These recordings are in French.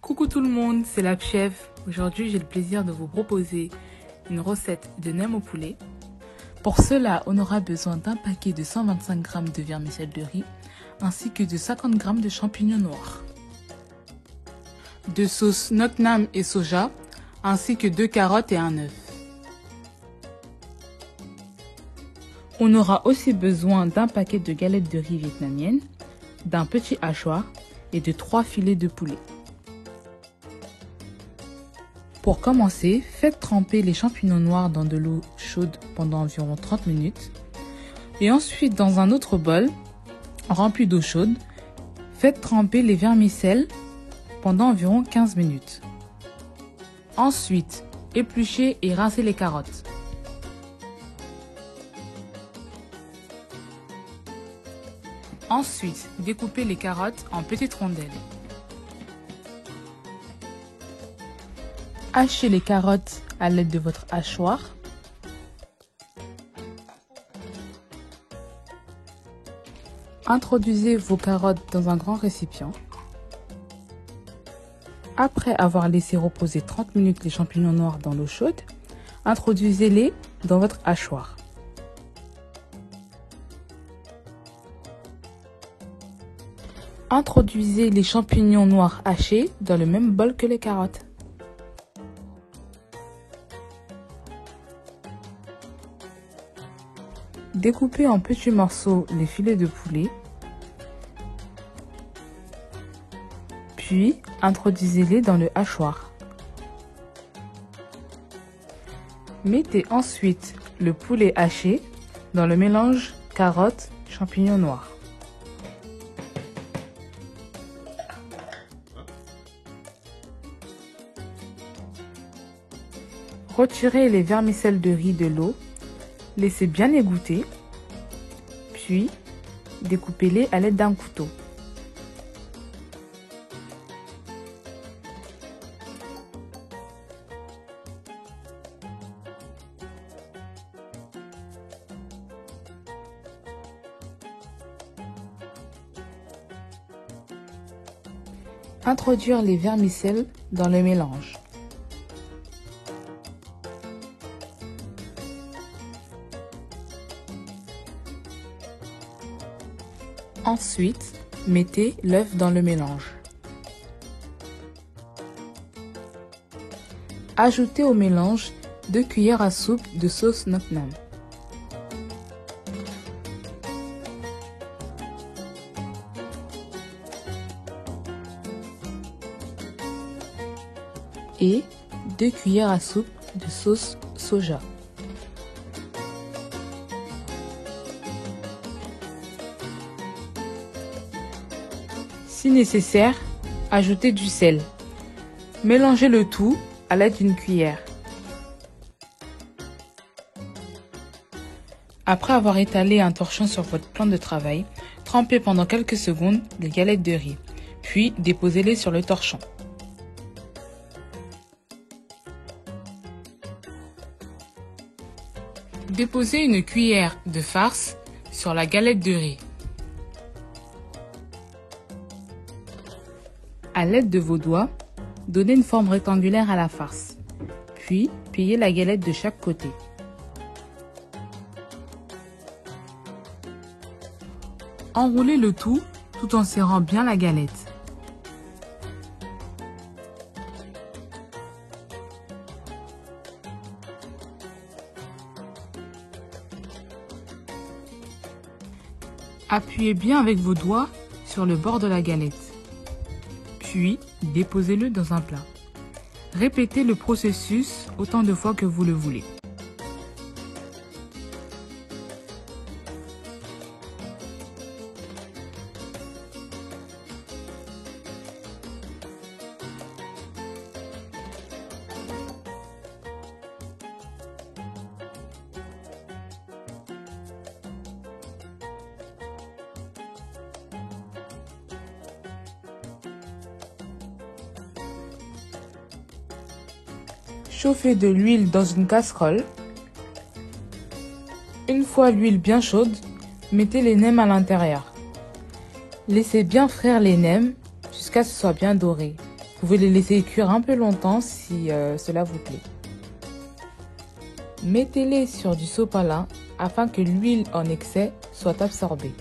Coucou tout le monde, c'est la chef. Aujourd'hui, j'ai le plaisir de vous proposer une recette de nems au poulet. Pour cela, on aura besoin d'un paquet de 125 g de vermicelle de riz ainsi que de 50 g de champignons noirs, de sauce Nok Nam et soja ainsi que 2 carottes et un œuf. On aura aussi besoin d'un paquet de galettes de riz vietnamiennes, d'un petit hachoir et de 3 filets de poulet. Pour commencer, faites tremper les champignons noirs dans de l'eau chaude pendant environ 30 minutes. Et ensuite, dans un autre bol rempli d'eau chaude, faites tremper les vermicelles pendant environ 15 minutes. Ensuite, épluchez et rincez les carottes. Ensuite, découpez les carottes en petites rondelles. Hachez les carottes à l'aide de votre hachoir. Introduisez vos carottes dans un grand récipient. Après avoir laissé reposer 30 minutes les champignons noirs dans l'eau chaude, introduisez-les dans votre hachoir. Introduisez les champignons noirs hachés dans le même bol que les carottes. Découpez en petits morceaux les filets de poulet, puis introduisez-les dans le hachoir. Mettez ensuite le poulet haché dans le mélange carottes, champignons noirs. Retirez les vermicelles de riz de l'eau. Laissez bien égoutter, puis découpez-les à l'aide d'un couteau. Introduire les vermicelles dans le mélange. Ensuite, mettez l'œuf dans le mélange. Ajoutez au mélange 2 cuillères à soupe de sauce Nok Nam. Et 2 cuillères à soupe de sauce soja. Si nécessaire, ajoutez du sel. Mélangez le tout à l'aide d'une cuillère. Après avoir étalé un torchon sur votre plan de travail, trempez pendant quelques secondes les galettes de riz, puis déposez-les sur le torchon. Déposez une cuillère de farce sur la galette de riz. À l'aide de vos doigts, donnez une forme rectangulaire à la farce, puis pliez la galette de chaque côté. Enroulez le tout en serrant bien la galette. Appuyez bien avec vos doigts sur le bord de la galette. Puis, déposez-le dans un plat. Répétez le processus autant de fois que vous le voulez. Chauffez de l'huile dans une casserole. Une fois l'huile bien chaude, mettez les nems à l'intérieur. Laissez bien frire les nems jusqu'à ce que ce soit bien doré. Vous pouvez les laisser cuire un peu longtemps si cela vous plaît. Mettez-les sur du sopalin afin que l'huile en excès soit absorbée.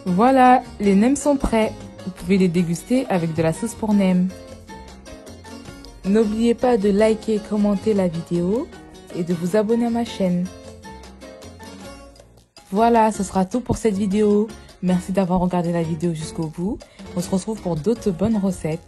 Voilà, les nems sont prêts. Vous pouvez les déguster avec de la sauce pour nems. N'oubliez pas de liker et commenter la vidéo et de vous abonner à ma chaîne. Voilà, ce sera tout pour cette vidéo. Merci d'avoir regardé la vidéo jusqu'au bout. On se retrouve pour d'autres bonnes recettes.